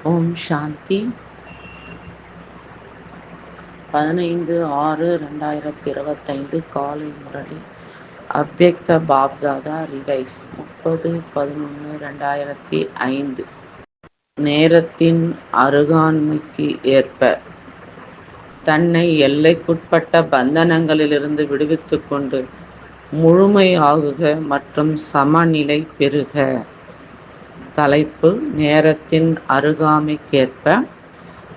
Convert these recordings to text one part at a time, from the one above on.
ஓம் சாந்தி. 15/6/2025 காலை முரளி. அவ்யக்த பாப்தாதா ரிவைஸ் 30/11/2005. நேரத்தின் அருகாண்மைக்கு ஏற்ப தன்னை எல்லைக்குட்பட்ட பந்தனங்களிலிருந்து விடுவித்துக் கொண்டு முழுமையாகுக மற்றும் சமநிலை பெறுக. தலைப்பு: நேரத்தின் அருகாமைக்கேற்ப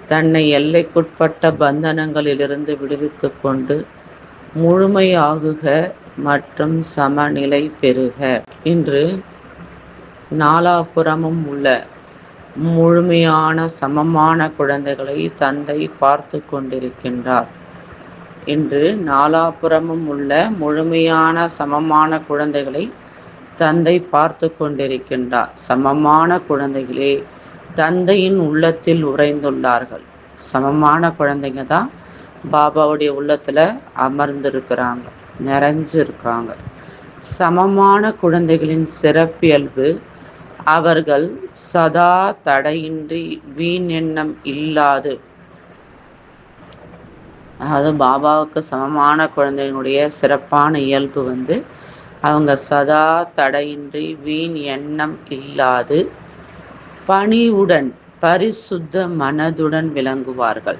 தன்னை எல்லைக்குட்பட்ட பந்தனங்களிலிருந்து விடுவித்துக் கொண்டு முழுமையாகுக மற்றும் சமநிலை பெறுக. இன்று நாலாபுறமும் உள்ள முழுமையான சமமான குழந்தைகளை தந்தை பார்த்து கொண்டிருக்கின்றார். இன்று நாலாபுறமும் உள்ள முழுமையான சமமான குழந்தைகளை தந்தை பார்த்து கொண்டிருக்கின்றார். சமமான குழந்தைகளே தந்தையின் உள்ளத்தில் உறைந்துள்ளார்கள். சமமான குழந்தைங்க தான் பாபாவுடைய உள்ளத்துல அமர்ந்திருக்கிறாங்க, நிறைஞ்சிருக்காங்க. சமமான குழந்தைகளின் சிறப்பியல்பு அவர்கள் சதா தடையின்றி வீண் எண்ணம் இல்லாது, அதாவது பாபாவுக்கு சமமான குழந்தைகளுடைய சிறப்பான இயல்பு அவங்க சதா தடையின்றி வீண் எண்ணம் இல்லாது பணிவுடன் பரிசுத்த மனதுடன் விளங்குவார்கள்.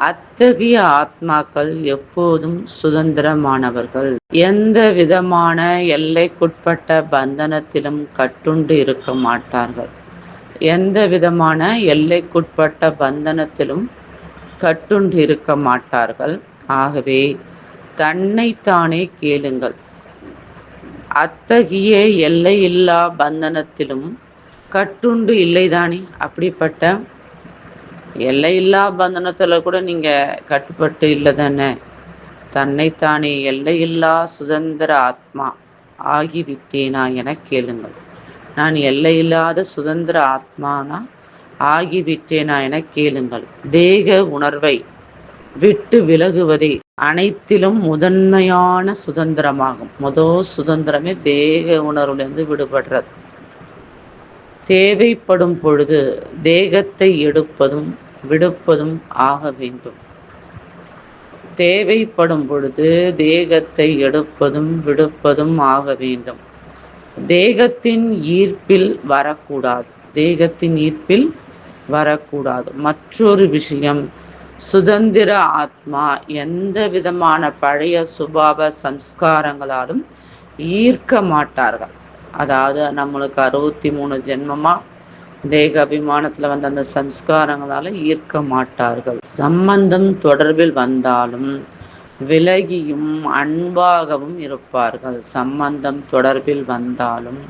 அத்தகைய ஆத்மாக்கள் எப்போதும் சுதந்திரமானவர்கள். எந்த விதமான எல்லைக்குட்பட்ட பந்தனத்திலும் கட்டுண்டு இருக்க மாட்டார்கள். எந்த விதமான எல்லைக்குட்பட்ட பந்தனத்திலும் கட்டுண்டு இருக்க மாட்டார்கள். ஆகவே தன்னைத்தானே கேளுங்கள். அத்தகைய எல்லையில்லா பந்தனத்திலும் கட்டுண்டு இல்லைதானே? அப்படிப்பட்ட எல்லையில்லா பந்தனத்துல கூட நீங்க கட்டுப்பட்டு இல்லை தானே? தன்னைத்தானே எல்லையில்லா சுதந்திர ஆத்மா ஆகிவிட்டேனா என கேளுங்கள். நான் எல்லையில்லாத சுதந்திர ஆத்மானா ஆகிவிட்டேனா என கேளுங்கள். தேக உணர்வை விட்டு விலகுவதே அனைத்திலும் முதன்மையான சுதந்திரமாகும். சுதந்திரமே தேக உணர்விலிருந்து விடுபடுறது. தேவைப்படும் பொழுது தேகத்தை எடுப்பதும் விடுப்பதும் ஆக வேண்டும். தேவைப்படும் பொழுது தேகத்தை எடுப்பதும் விடுப்பதும் ஆக வேண்டும். தேகத்தின் ஈர்ப்பில் வரக்கூடாது. தேகத்தின் ஈர்ப்பில் வரக்கூடாது. மற்றொரு விஷயம், சுதந்திர ஆத்மா எந்த விதமான பழைய சுபாவ சம்ஸ்காரங்களாலும் ஈர்க்க மாட்டார்கள். அதாவது நம்மளுக்கு 63 ஜென்மமா தேக அபிமானத்துல வந்த அந்த சம்ஸ்காரங்களால ஈர்க்க மாட்டார்கள். சம்பந்தம் தொடர்பில் வந்தாலும் விலகியும் அன்பாகவும் இருப்பார்கள். சம்பந்தம் தொடர்பில் வந்தாலும்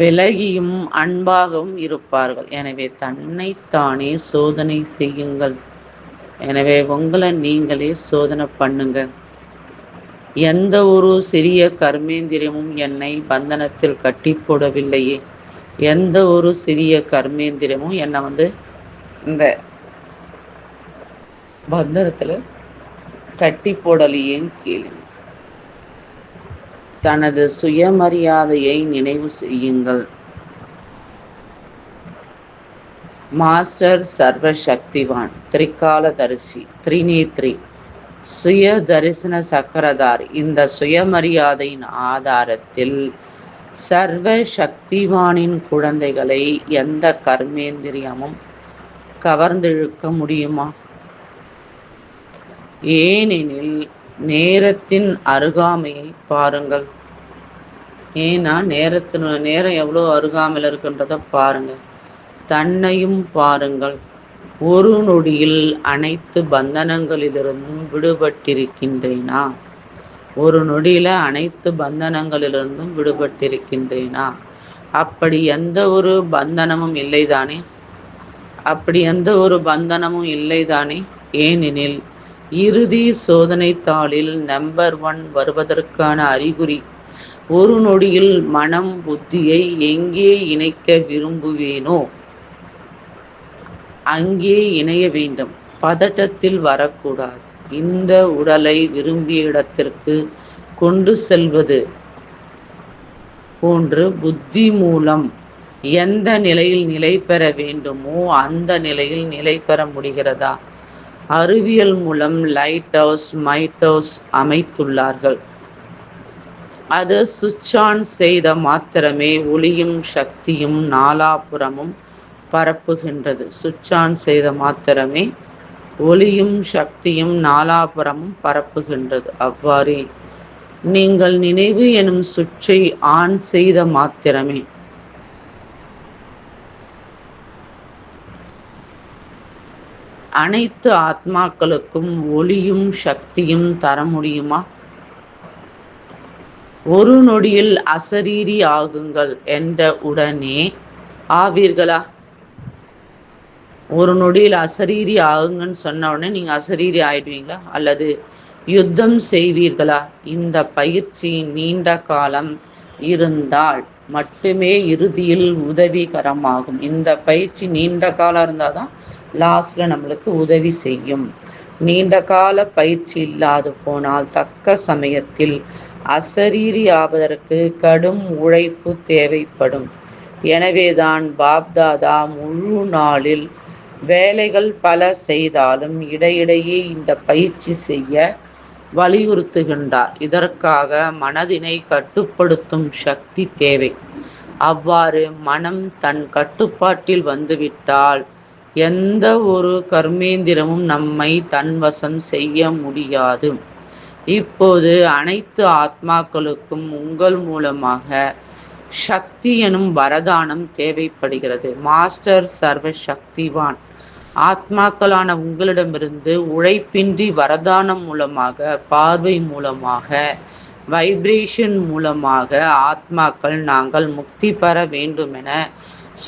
விலகியும் அன்பாகவும் இருப்பார்கள். எனவே தன்னைத்தானே சோதனை செய்யுங்கள். எனவே உங்களை நீங்களே சோதனை பண்ணுங்க. எந்த ஒரு சிறிய கர்மேந்திரியமும் என்னை பந்தனத்தில் கட்டி போடவில்லையே. எந்த ஒரு சிறிய கர்மேந்திரியமும் என்னை இந்த பந்தனத்துல கட்டி போடலையேன்னு கேளுங்க. தனது சுயமரியாதையை நினைவு செய்யுங்கள். மாஸ்டர் சர்வ சக்திவான், திரிகாலதரிசி, திரிநேத்ரி, சுய தரிசன சக்கரதாரி. இந்த சுயமரியாதையின் ஆதாரத்தில் சர்வ சக்திவானின் குழந்தைகளை எந்த கர்மேந்திரியமும் கவர்ந்திழுக்க முடியுமா? ஏனெனில் நேரத்தின் அருகாமையை பாருங்கள். ஏன்னா நேரம் எவ்வளோ அருகாமையில் இருக்குன்றத பாருங்க. தன்னையும் பாருங்கள். ஒரு நொடியில் அனைத்து பந்தனங்களிலிருந்தும் விடுபட்டிருக்கின்றேனா? ஒரு நொடியில அனைத்து பந்தனங்களிலிருந்தும் விடுபட்டிருக்கின்றேனா? அப்படி எந்த ஒரு பந்தனமும் இல்லைதானே? ஏனெனில் இறுதி சோதனை தாளில் நம்பர் 1 வருவதற்கான அறிகுறி ஒரு நொடியில் மனம் புத்தியை எங்கே இணைக்க விரும்புவேனோ அங்கே இணைய வேண்டும். பதட்டத்தில் வரக்கூடாது. இந்த உடலை விரும்பிய இடத்திற்கு கொண்டு செல்வது போன்று புத்தி மூலம் எந்த நிலையில் நிலை பெற வேண்டுமோ அந்த நிலையில் நிலை பெற முடிகிறதா? அறிவியல் மூலம் லைட் ஹவுஸ், மைட் ஹவுஸ் அமைத்துள்ளார்கள். அது சுவிட்ச் ஆன் செய்த மாத்திரமே ஒளியும் சக்தியும் நாலாபுறமும் பரப்புகின்றது. சுவிட்ச் ஆன் செய்த மாத்திரமே ஒளியும் சக்தியும் நாலாபுறமும் பரப்புகின்றது. அவ்வாறே நீங்கள் நினைவு எனும் சுவிட்சை ஆன் செய்த மாத்திரமே அனைத்து ஆத்மாக்களுக்கும் ஒளியும் சக்தியும் தர முடியுமா? ஒரு நொடியில் அசரீரி ஆகுங்கள் என்ற உடனே ஆவீர்களா? ஒரு நொடியில் அசரீரி ஆகுங்கன்னு சொன்ன உடனே நீங்க அசரீரி ஆயிடுவீங்களா? அல்லது யுத்தம் செய்வீர்களா? இந்த பயிற்சி நீண்ட காலம் இருந்தால் மட்டுமே இறுதியில் உதவிகரமாகும். இந்த பயிற்சி நீண்ட காலம் இருந்தாதான் லாஸ்ட்ல நம்மளுக்கு உதவி செய்யும். நீண்ட கால பயிற்சி இல்லாது போனால் தக்க சமயத்தில் அசரீரி ஆவதற்கு கடும் உழைப்பு தேவைப்படும். எனவேதான் பாப்தாதா முழு நாளில் வேலைகள் பல செய்தாலும் இடையிடையே இந்த பயிற்சி செய்ய வலியுறுத்துகின்றார். இதற்காக மனதினை கட்டுப்படுத்தும் சக்தி தேவை. அவ்வாறு மனம் தன் கட்டுப்பாட்டில் வந்துவிட்டால் எந்த ஒரு கர்மேந்திரமும் நம்மை தன்வசம் செய்ய முடியாது. இப்போது அனைத்து ஆத்மாக்களுக்கும் உங்கள் மூலமாக சக்தி எனும் வரதானம் தேவைப்படுகிறது. மாஸ்டர் சர்வ சக்திவான். ஆத்மாக்களான உங்களிடமிருந்து உழைப்பின்றி வரதானம் மூலமாக, பார்வை மூலமாக, வைப்ரேஷன் மூலமாக ஆத்மாக்கள் நாங்கள் முக்தி பெற வேண்டுமென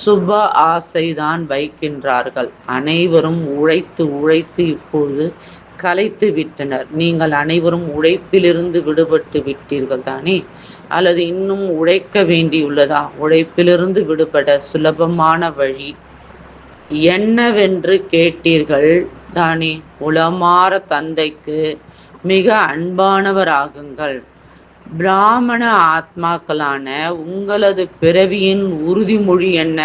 சுப ஆசைதான் வைக்கின்றார்கள். அனைவரும் உழைத்து உழைத்து இப்போது கலைத்து விட்டனர். நீங்கள் அனைவரும் உழைப்பிலிருந்து விடுபட்டு விட்டீர்கள் தானே? அல்லது இன்னும் உழைக்க வேண்டியுள்ளதா? உழைப்பிலிருந்து விடுபட சுலபமான வழி என்னவென்று கேட்டீர்கள் தானே? உளமாற தந்தைக்கு மிக அன்பானவராகுங்கள். பிராமண ஆத்மாக்களான உங்களது பிறவியின் உறுதிமொழி என்ன?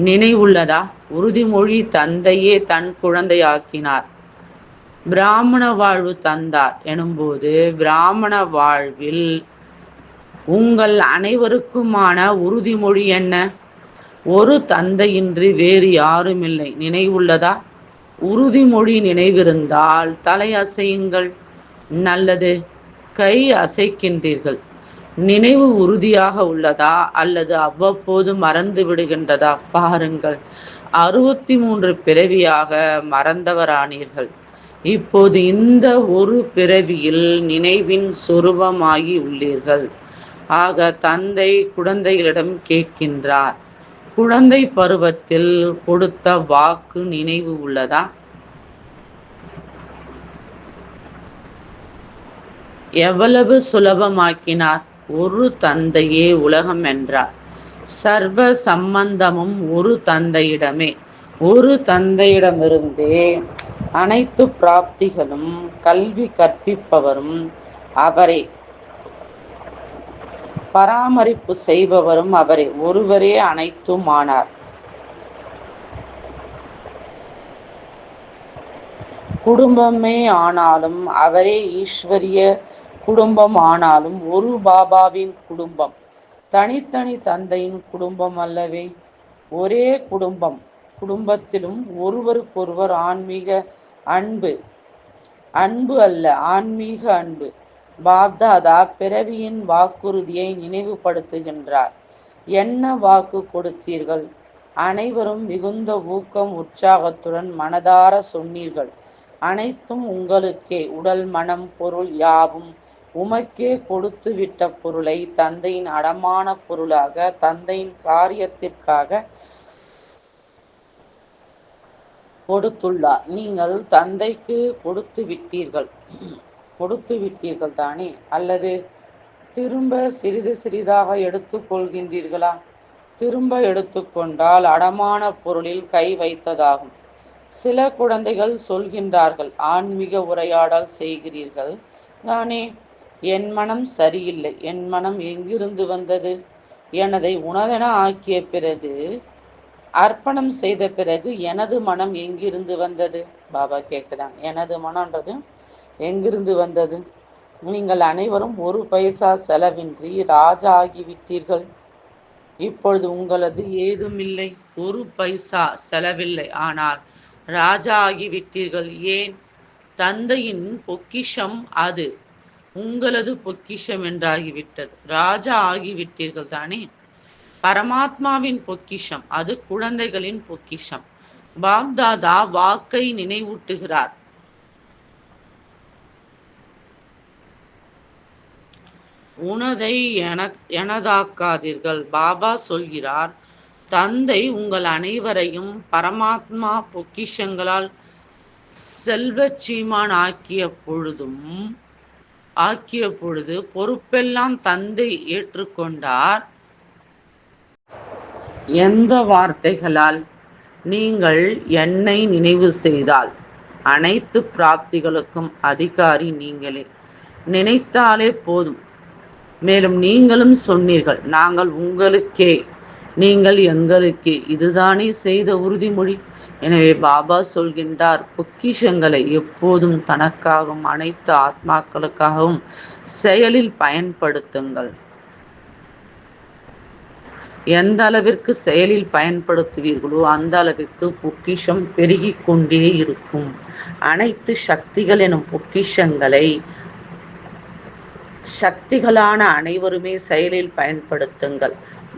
நினைவுள்ளதா? உறுதிமொழி தந்தையே தன் குழந்தையாக்கினார், பிராமண வாழ்வு தந்தார் எனும்போது பிராமண வாழ்வில் உங்கள் அனைவருக்குமான உறுதிமொழி என்ன? ஒரு தந்தையின்றி வேறு யாருமில்லை. நினைவுள்ளதா? உறுதிமொழி நினைவிருந்தால் தலை அசையுங்கள். நல்லது, கை அசைக்கின்றீர்கள். நினைவு உறுதியாக உள்ளதா அல்லது அவ்வப்போது மறந்து விடுகின்றதா? பாருங்கள், 63 பிறவியாக மறந்தவரானீர்கள். இப்போது இந்த ஒரு பிறவியில் நினைவின் சொரூபமாகி உள்ளீர்கள். ஆக தந்தை குழந்தைகளிடம் கேட்கின்றார், குழந்தை பருவத்தில் கொடுத்த வாக்கு நினைவு உள்ளதா? எவ்வளவு சுலபமாக்கினார். ஒரு தந்தையே உலகம் என்றார். சர்வ சம்பந்தமும் ஒரு தந்தையிடமே. ஒரு தந்தையிடமிருந்தே அனைத்து பிராப்திகளும். கல்வி கற்பிப்பவரும் அவரே, பராமரிப்பு செய்பவரும் அவரே. ஒருவரே அனைத்தும் ஆனார். குடும்பமே ஆனாலும் அவரே, ஈஸ்வரிய குடும்பம் ஆனாலும் ஒரு பாபாவின் குடும்பம். தனித்தனி தந்தையின் குடும்பம் அல்லவே. ஒரே குடும்பம். குடும்பத்திலும் ஒருவருக்கொருவர் ஆன்மீக அன்பு. அன்பு அல்ல, ஆன்மீக அன்பு. பாப்தாதா பிறவியின் வாக்குறுதியை நினைவுபடுத்துகின்றார். என்ன வாக்கு கொடுத்தீர்கள்? அனைவரும் மிகுந்த ஊக்கம் உற்சாகத்துடன் மனதார சொன்னீர்கள். அனைத்தும் உங்களுக்கே. உடல் மனம் பொருள் யாவும் உமக்கே கொடுத்து விட்ட பொருளை தந்தையின் அடமான பொருளாக தந்தையின் காரியத்திற்காக கொடுத்துள்ளார். நீங்கள் தந்தைக்கு கொடுத்து விட்டீர்கள் தானே? அல்லது திரும்ப சிறிது சிறிதாக எடுத்துக்கொள்கின்றீர்களா? திரும்ப எடுத்துக்கொண்டால் அடமான பொருளில் கை வைத்ததாகும். சில குழந்தைகள் சொல்கின்றார்கள், ஆன்மீக உரையாடல் செய்கிறீர்கள் தானே, என் மனம் சரியில்லை. என் மனம் எங்கிருந்து வந்தது? எனதை உனதென ஆக்கிய பிறகு, அர்ப்பணம் செய்த பிறகு எனது மனம் எங்கிருந்து வந்தது? பாபா கேட்குறாங்க. எனது மனம்ன்றது எங்கிருந்து வந்தது? நீங்கள் அனைவரும் ஒரு பைசா செலவின்றி ராஜா ஆகிவிட்டீர்கள். இப்பொழுது உங்களது ஏதுமில்லை, ஒரு பைசா செலவில்லை, ஆனால் ராஜா ஆகிவிட்டீர்கள். ஏன்? தந்தையின் பொக்கிஷம் அது உங்களது பொக்கிஷம் என்றாகிவிட்டது. ராஜா ஆகிவிட்டீர்கள் தானே. பரமாத்மாவின் பொக்கிஷம் அது குழந்தைகளின் பொக்கிஷம். பாப்தாதா வாக்கை நினைவூட்டுகிறார். உனதை எனதாக்காதீர்கள். பாபா சொல்கிறார், தந்தை உங்கள் அனைவரையும் பரமாத்மா பொக்கிஷங்களால் செல்வச் சீமான் ஆக்கிய பொழுது பொறுப்பெல்லாம் தந்தை ஏற்றுக்கொண்டார். எந்த வார்த்தைகளால்? நீங்கள் என்னை நினைவு செய்தால் அனைத்து பிராப்திகளுக்கும் அதிகாரி நீங்களே. நினைத்தாலே போதும். மேலும் நீங்களும் சொன்னீர்கள், நாங்கள் உங்களுக்கே, நீங்கள் எங்களுக்கே. இதுதானே செய்த உறுதிமொழி. எனவே பாபா சொல்கின்றார், பொக்கிஷங்களை எப்போதும் தனக்காகவும் அனைத்து ஆத்மாக்களுக்காகவும் செயலில் பயன்படுத்துங்கள். எந்த அளவிற்கு செயலில் பயன்படுத்துவீர்களோ அந்த அளவிற்கு பொக்கிஷம் பெருகிக் கொண்டே இருக்கும். அனைத்து சக்திகள் எனும் பொக்கிஷங்களை சக்திகளான அனைவருமே செயலில் பயன்படுத்துங்கள்.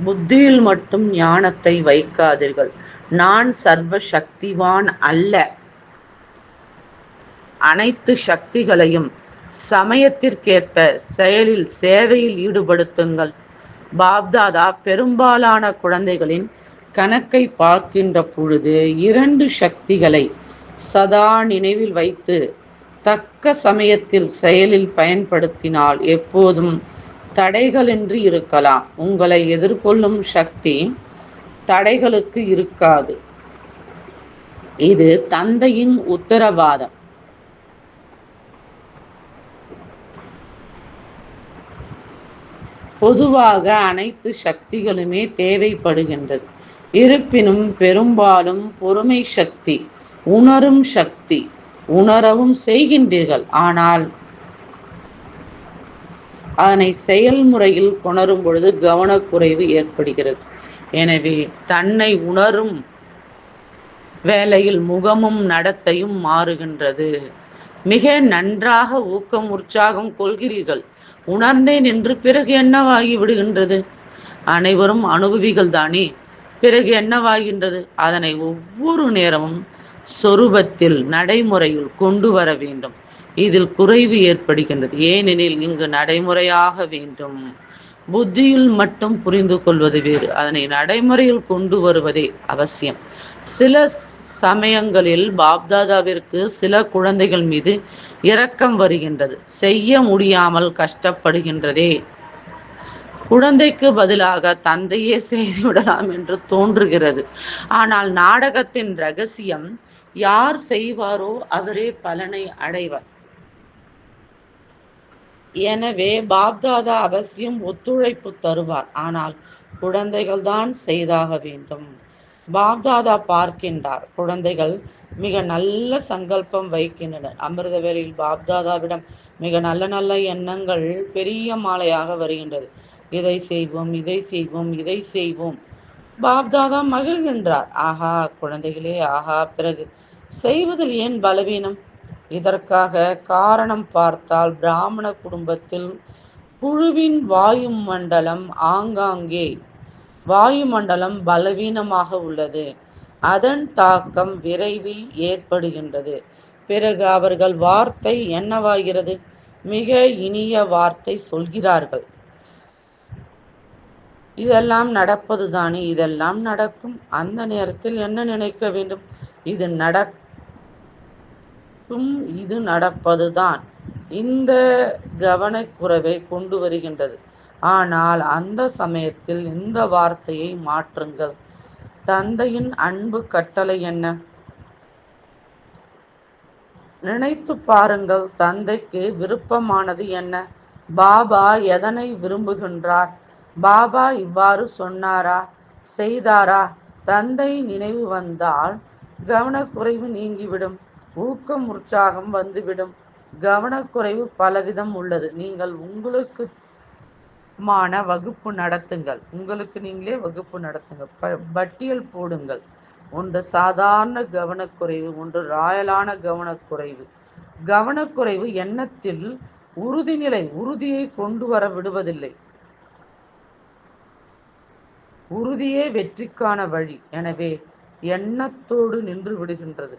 புத்தியில் மட்டும் ஞானத்தை வைக்காதீர்கள். நான் சர்வ சக்திவான் அல்ல. அனைத்து சக்திகளையும் சமயத்திற்கேற்ப செயலில் சேவையில் ஈடுபடுத்துங்கள். பாப்தாதா பெரும்பாலான குழந்தைகளின் கணக்கை பார்க்கின்ற பொழுது 2 சக்திகளை சதா நினைவில் வைத்து தக்க சமயத்தில் செயலில் பயன்படுத்தினால் எப்போதும் தடைகளின்றி இருக்கலாம். உங்களை எதிர்கொள்ளும் சக்தி தடைகளுக்கு இருக்காது. இது தந்தையின் உத்தரவாதம். பொதுவாக அனைத்து சக்திகளுமே தேவைப்படுகின்றது. இருப்பினும் பெரும்பாலும் பொறுமை சக்தி, உணரும் சக்தி, உணரவும் செய்கின்றீர்கள். ஆனால் அதனை செயல்முறையில் கொணரும் பொழுது கவனக்குறைவு ஏற்படுகிறது. எனவே தன்னை உணரும் வேளையில் முகமும் நடத்தையும் மாறுகின்றது. மிக நன்றாக ஊக்கம் உற்சாகம் கொள்கிறீர்கள். உணர்ந்தேன் என்று பிறகு என்னவாகி விடுகின்றது? அனைவரும் அனுபவிகள் தானே. பிறகு என்னவாகின்றது? அதனை ஒவ்வொரு நேரமும் சொரூபத்தில் நடைமுறையில் கொண்டு வர வேண்டும். இதில் குறைவு ஏற்படுகின்றது. ஏனெனில் இங்கு நடைமுறையாக வேண்டும். புத்தியில் மட்டும் புரிந்து கொள்வது வேறு, அதனை நடைமுறையில் கொண்டு வருவதே அவசியம். சில சமயங்களில் பாப்தாதாவிற்கு சில குழந்தைகள் மீது இரக்கம் வருகின்றது. செய்ய முடியாமல் கஷ்டப்படுகின்றதே. குழந்தைக்கு பதிலாக தந்தையே செய்துவிடலாம் என்று தோன்றுகிறது. ஆனால் நாடகத்தின் ரகசியம், யார் செய்வாரோ அவரே பலனை அடைவார். எனவே பாப்தாதா அவசியம் ஒத்துழைப்பு தருவார். ஆனால் குழந்தைகள் தான் செய்தாக வேண்டும். பாப்தாதா பார்க்கின்றார், குழந்தைகள் மிக நல்ல சங்கல்பம் வைக்கின்றனர். அமிர்த வேளையில் பாப்தாதாவிடம் மிக நல்ல நல்ல எண்ணங்கள் பெரிய மாலையாக வருகின்றது. இதை செய்வோம், இதை செய்வோம், இதை செய்வோம். பாப்தாதா மகிழ்கின்றார். ஆஹா குழந்தைகளே, ஆஹா. பிறகு செய்வதில் ஏன் பலவீனம்? இதற்காக காரணம் பார்த்தால், பிராமண குடும்பத்தில் குழுவின் வாயுமண்டலம் ஆங்காங்கே வாயுமண்டலம் பலவீனமாக உள்ளது. அதன் தாக்கம் விரைவில் ஏற்படுகின்றது. பிறகு அவர்கள் வார்த்தை என்னவாகிறது? மிக இனிய வார்த்தை சொல்கிறார்கள். இதெல்லாம் நடப்பதுதானே, இதெல்லாம் நடக்கும். அந்த நேரத்தில் என்ன நினைக்க வேண்டும்? இது நடக்கும், இது நடப்பதுதான். இந்த கவனக்குறைவை கொண்டு வருகின்றது. ஆனால் அந்த சமயத்தில் இந்த வார்த்தையை மாற்றுங்கள். தந்தையின் அன்பு கட்டளை என்ன? நினைத்து பாருங்கள். தந்தைக்கு விருப்பமானது என்ன? பாபா எதனை விரும்புகின்றார்? பாபா இவ்வாறு சொன்னாரா, செய்தாரா? தந்தை நினைவு வந்தால் கவனக்குறைவு நீங்கிவிடும், ஊக்கம் உற்சாகம் வந்துவிடும். கவனக்குறைவு பலவிதம் உள்ளது. நீங்கள் உங்களுக்கு வகுப்பு நடத்துங்கள், உங்களுக்கு நீங்களே வகுப்பு நடத்துங்கள், பட்டியல் போடுங்கள். ஒன்று சாதாரண கவனக்குறைவு, ஒன்று ராயலான கவனக்குறைவு. கவனக்குறைவு எண்ணத்தில் உறுதியை கொண்டு வர விடுவதில்லை. உறுதியே வெற்றிக்கான வழி. எனவே எண்ணத்தோடு நின்று விடுகின்றது,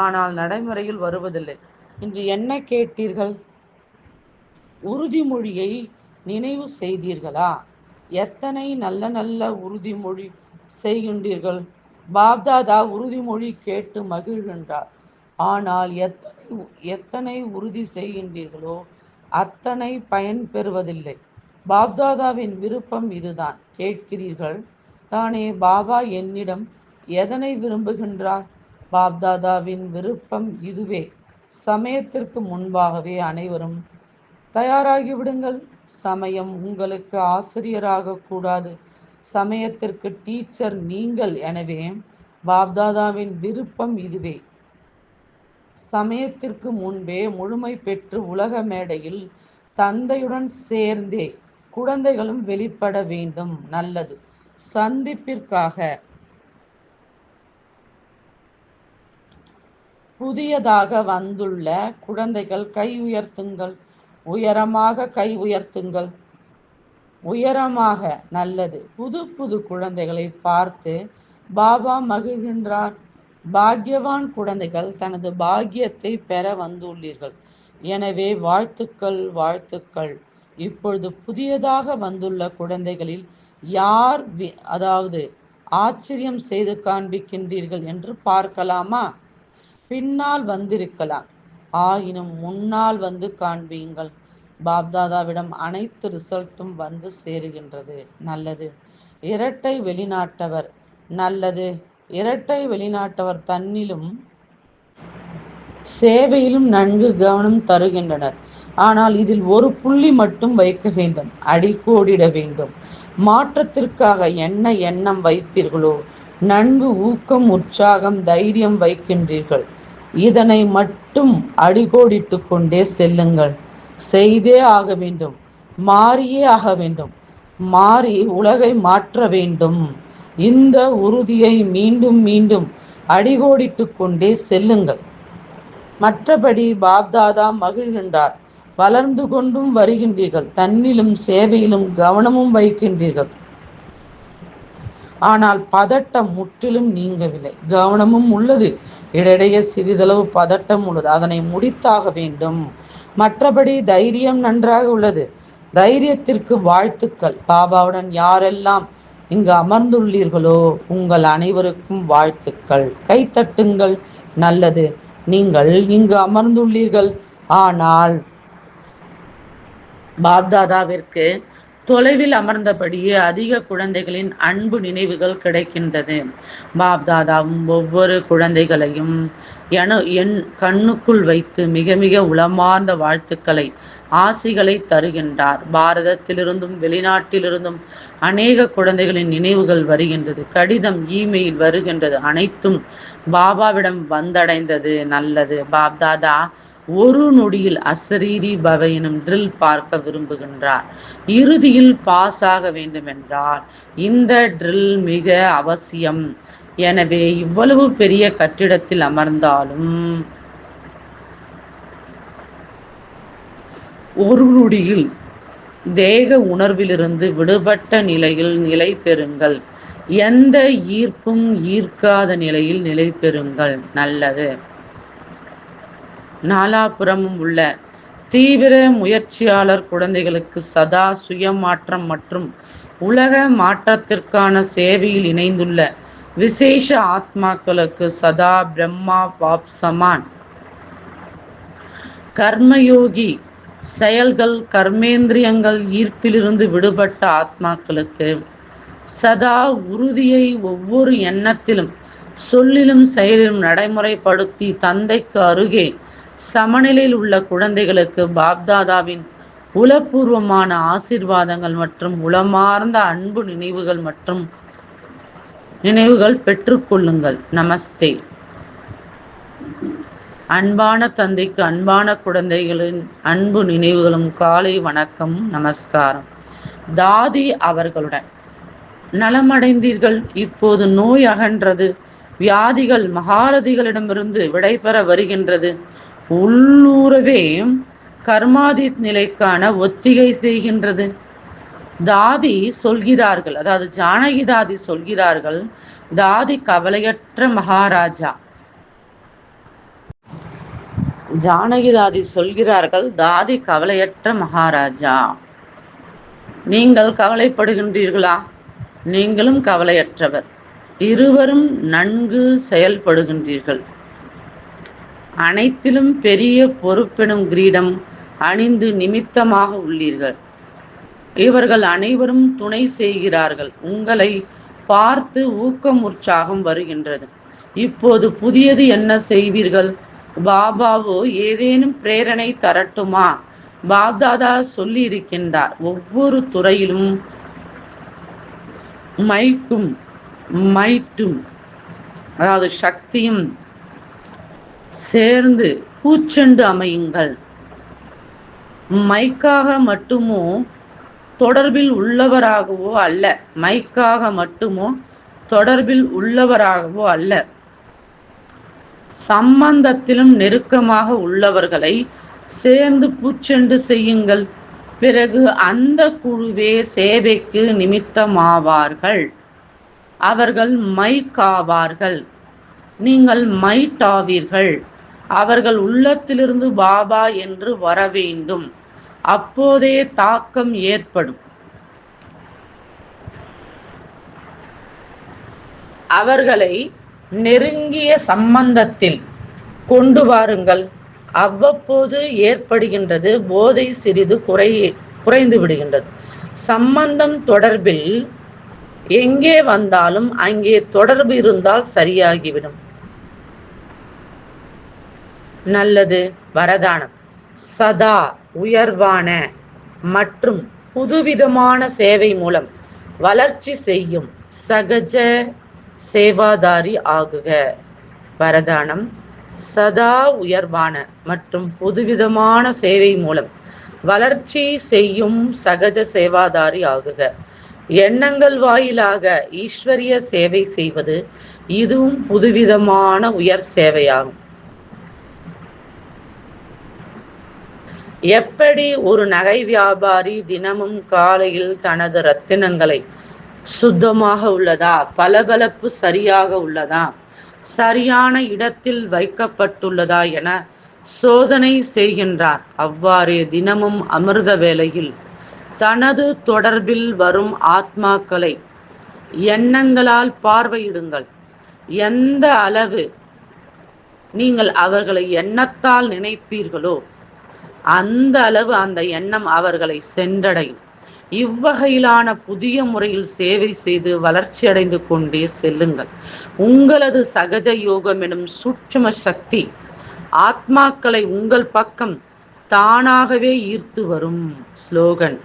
ஆனால் நடைமுறையில் வருவதில்லை. இன்று என்ன கேட்டீர்கள்? உறுதிமொழியை நினைவு செய்தீர்களா? எத்தனை நல்ல நல்ல உறுதிமொழி செய்கின்றீர்கள்? பாப்தாதா உறுதிமொழி கேட்டு மகிழ்கின்றார். ஆனால் எத்தனை உறுதி செய்கின்றீர்களோ அத்தனை பயன் பெறுவதில்லை. பாப்தாதாவின் விருப்பம் இதுதான். கேட்கிறீர்கள் தானே, பாபா என்னிடம் எதனை விரும்புகின்றார்? பாப்தாதாவின் விருப்பம் இதுவே. சமயத்திற்கு முன்பாகவே அனைவரும் தயாராகிவிடுங்கள். சமயம் உங்களுக்கு ஆசிரியராக கூடாது, சமயத்திற்கு டீச்சர் நீங்கள். எனவே பாப்தாதாவின் விருப்பம் இதுவே. சமயத்திற்கு முன்பே முழுமை பெற்று உலக மேடையில் தந்தையுடன் சேர்ந்தே குழந்தைகளும் வெளிப்பட வேண்டும். நல்லது. சந்திப்பிற்காக புதியதாக வந்துள்ள குழந்தைகள் கை உயர்த்துங்கள். உயரமாக கை உயர்த்துங்கள். உயரமாக. நல்லது. புது புது குழந்தைகளை பார்த்து பாபா மகிழ்கின்றார். பாக்யவான் குழந்தைகள் தனது பாக்கியத்தை பெற வந்துள்ளீர்கள். எனவே வாழ்த்துக்கள், வாழ்த்துக்கள். இப்பொழுது புதியதாக வந்துள்ள குழந்தைகளில் யார் ஆச்சரியம் செய்து காண்பிக்கின்றீர்கள் என்று பார்க்கலாமா? பின்னால் வந்திருக்கலாம், ஆயினும் முன்னால் வந்து காண்பீங்கள். பாப்தாதாவிடம் அனைத்து ரிசல்ட்டும் வந்து சேருகின்றது. நல்லது. இரட்டை வெளிநாட்டவர். நல்லது. இரட்டை வெளிநாட்டவர் தன்னிலும் சேவையிலும் நன்கு கவனம் தருகின்றனர். ஆனால் இதில் ஒரு புள்ளி மட்டும் வைக்க வேண்டும், அடிக்கோடிட வேண்டும். மாற்றத்திற்காக என்ன எண்ணம் வைப்பீர்களோ நன்கு ஊக்கம், உற்சாகம், தைரியம் வைக்கின்றீர்கள். இதனை மட்டும் அடிக்கோடிட்டு கொண்டே செல்லுங்கள். செய்தே ஆக வேண்டும், மாறியே ஆக வேண்டும். மாறி உலகை மாற்ற வேண்டும். இந்த உறுதியை மீண்டும் மீண்டும் அடிக்கோடிட்டு கொண்டே செல்லுங்கள். மற்றபடி பாப்தாதா மகிழ்கின்றார். வளர்ந்து கொண்டும் வருகின்றீர்கள். தன்னிலும் சேவையிலும் கவனமும் வைக்கின்றீர்கள். ஆனால் பதட்டம் முற்றிலும் நீங்கவில்லை. கவனமும் உள்ளது, இடையிடையே சிறிதளவு பதட்டம் உள்ளது. அதனை முடித்தாக வேண்டும். மற்றபடி தைரியம் நன்றாக உள்ளது. தைரியத்திற்கு வாழ்த்துக்கள். பாபாவுடன் யாரெல்லாம் இங்கு அமர்ந்துள்ளீர்களோ உங்கள் அனைவருக்கும் வாழ்த்துக்கள். கைத்தட்டுங்கள். நல்லது. நீங்கள் இங்கு அமர்ந்துள்ளீர்கள். ஆனால் பாப்தாதாவிற்கு தொலைவில் அமர்ந்தபடியே அதிக குழந்தைகளின் அன்பு நினைவுகள் கிடைக்கின்றது. பாப்தாதாவும் ஒவ்வொரு குழந்தைகளையும் என் கண்ணுக்குள் வைத்து மிக மிக உளமார்ந்த வாழ்த்துக்களை, ஆசிகளை தருகின்றார். பாரதத்திலிருந்தும் வெளிநாட்டிலிருந்தும் அநேக குழந்தைகளின் நினைவுகள் வருகின்றது. கடிதம், இமெயில் வருகின்றது. அனைத்தும் பாபாவிடம் வந்தடைந்தது. நல்லது. பாப்தாதா ஒரு நொடியில் அசரீரி பவ எனும் ட்ரில் பார்க்க விரும்புகின்றார். இறுதியில் பாஸ் ஆக வேண்டுமென்றால் இந்த ட்ரில் மிக அவசியம். எனவே இவ்வளவு பெரிய கட்டிடத்தில் அமர்ந்தாலும் ஒரு நொடியில் தேக உணர்விலிருந்து விடுபட்ட நிலையில் நிலை பெறுங்கள். எந்த ஈர்ப்பும் ஈர்க்காத நிலையில் நிலை பெறுங்கள். நல்லது. நாலாபுறமும் உள்ள தீவிர முயற்சியாளர் குழந்தைகளுக்கு சதா சுயமாற்றம் மற்றும் உலக மாற்றத்திற்கான சேவையில் இணைந்துள்ள விசேஷ ஆத்மாக்களுக்கு சதா பிரம்மா பாப் சமான் கர்மயோகி செயல்கள், கர்மேந்திரியங்கள், ஈர்ப்பிலிருந்து விடுபட்ட ஆத்மாக்களுக்கு சதா உறுதியை ஒவ்வொரு எண்ணத்திலும் சொல்லிலும் செயலிலும் நடைமுறைப்படுத்தி தந்தைக்கு அருகே சமநிலையில் உள்ள குழந்தைகளுக்கு பாப்தாதாவின் உளப்பூர்வமான ஆசீர்வாதங்கள் மற்றும் உளமார்ந்த அன்பு நினைவுகள் பெற்றுக்கொள்ளுங்கள். நமஸ்தே. அன்பான தந்தைக்கு அன்பான குழந்தைகளின் அன்பு நினைவுகளும் காலை வணக்கமும் நமஸ்காரம். தாதி அவர்களுடன் நலமடைந்தீர்கள். இப்போது நோய் அகன்றது. வியாதிகள் மகாரதிகளிடமிருந்து விடைபெற வருகின்றது. உள்ளூரவே கர்மாதித் நிலைக்கான ஒத்திகை செய்கின்றது. தாதி சொல்கிறார்கள், அதாவது ஜானகி தாதி சொல்கிறார்கள், தாதி கவலையற்ற மகாராஜா. ஜானகி தாதி சொல்கிறார்கள், தாதி கவலையற்ற மகாராஜா. நீங்கள் கவலைப்படுகின்றீர்களா? நீங்களும் கவலையற்றவர். இருவரும் நன்கு செயல்படுகின்றீர்கள். அனைத்திலும் பெரிய பொறுப்பெனும் கிரீடம் அணிந்து நிமித்தமாக உள்ளீர்கள். இவர்கள் அனைவரும் துணை செய்கிறார்கள். உங்களை பார்த்து ஊக்கம் உற்சாகம் வருகின்றது. இப்போது புதியது என்ன செய்வீர்கள்? பாபாவோ ஏதேனும் பிரேரணை தரட்டுமா? பாப்தாதா சொல்லி இருக்கின்றார், ஒவ்வொரு துறையிலும் மைட்டும் அதாவது சக்தியும் சேர்ந்து பூச்செண்டு அமையுங்கள். மைக்காக மட்டுமோ தொடர்பில் உள்ளவராகவோ அல்ல, மைக்காக மட்டுமோ தொடர்பில் உள்ளவராகவோ அல்ல, சம்பந்தத்திலும் நெருக்கமாக உள்ளவர்களை சேர்ந்து பூச்செண்டு செய்யுங்கள். பிறகு அந்த குழுவே சேவைக்கு நிமித்தமாவார்கள். அவர்கள் மைக்காவார்கள், நீங்கள் மைட்டாவீர்கள். அவர்கள் உள்ளத்திலிருந்து பாபா என்று வர வேண்டும். அப்போதே தாக்கம் ஏற்படும். அவர்களை நெருங்கிய சம்பந்தத்தில் கொண்டு வாருங்கள். அவ்வப்போது ஏற்படுகின்றது போதை சிறிது குறைந்து விடுகின்றது. சம்பந்தம் தொடர்பில் எங்கே வந்தாலும் அங்கே தொடர்பு இருந்தால் சரியாகிவிடும். நல்லது. வரதானம். சதா உயர்வான மற்றும் புதுவிதமான சேவை மூலம் வளர்ச்சி செய்யும் சகஜ சேவாதாரி ஆகுக. வரதானம். சதா உயர்வான மற்றும் புதுவிதமான சேவை மூலம் வளர்ச்சி செய்யும் சகஜ சேவாதாரி ஆகுக. எண்ணங்கள் வாயிலாக ஈஸ்வரிய சேவை செய்வது இதுவும் புதுவிதமான உயர் சேவையாகும். எப்படி ஒரு நகை வியாபாரி தினமும் காலையில் தனது ரத்தினங்களை சுத்தமாக உள்ளதா, பளபளப்பு சரியாக உள்ளதா, சரியான இடத்தில் வைக்கப்பட்டுள்ளதா என சோதனை செய்கின்றார், அவ்வாறே தினமும் அமிர்த வேளையில் தனது தொடர்பில் வரும் ஆத்மாக்களை எண்ணங்களால் பார்வையிடுங்கள். எந்த அளவு நீங்கள் அவர்களை எண்ணத்தால் நினைப்பீர்களோ அந்த அளவு அந்த எண்ணம் அவர்களை சென்றடையும். இவ்வகையிலான புதிய முறையில் சேவை செய்து வளர்ச்சி அடைந்து கொண்டே செல்லுங்கள். உங்களது சகஜ யோகம் எனும் சூட்சும சக்தி ஆத்மாக்களை உங்கள் பக்கம் தானாகவே ஈர்த்து வரும். ஸ்லோகன்.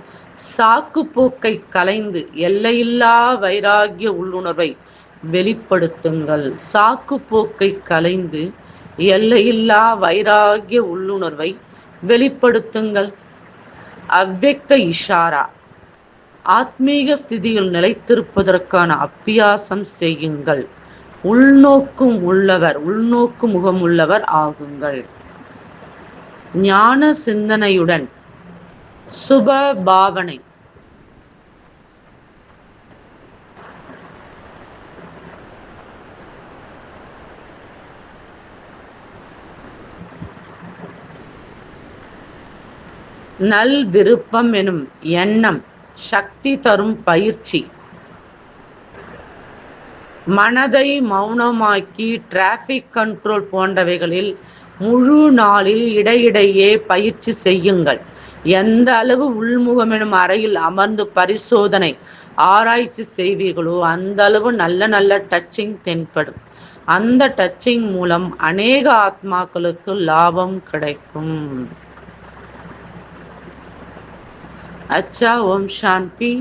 சாக்கு போக்கை கலைந்து எல்லையில்லா வைராகிய உள்ளுணர்வை வெளிப்படுத்துங்கள். சாக்கு போக்கை கலைந்து எல்லையில்லா வைராகிய உள்ளுணர்வை வெளிப்படுத்துங்கள். அவ்வக்த இஷாரா. ஆத்மீக ஸ்திதியில் நிலைத்திருப்பதற்கான அபியாசம் செய்யுங்கள். உள்நோக்கு முகமுள்ளவர் ஆகுங்கள். ஞான சிந்தனையுடன் சுப பாவனை. நல் விருப்பம் எனும் எண்ணம் சக்தி தரும் பயிற்சி. மனதை மௌனமாக்கி டிராபிக் கண்ட்ரோல் போன்றவைகளில் முழு நாளில் இடையிடையே பயிற்சி செய்யுங்கள். எந்த அளவு உள்முகம் எனும் அறையில் அமர்ந்து பரிசோதனை ஆராய்ச்சி செய்வீர்களோ அந்த அளவு நல்ல நல்ல டச்சிங் தென்படும். அந்த டச்சிங் மூலம் அநேக ஆத்மாக்களுக்கு லாபம் கிடைக்கும். அச்சா, ஓம் சாந்தி.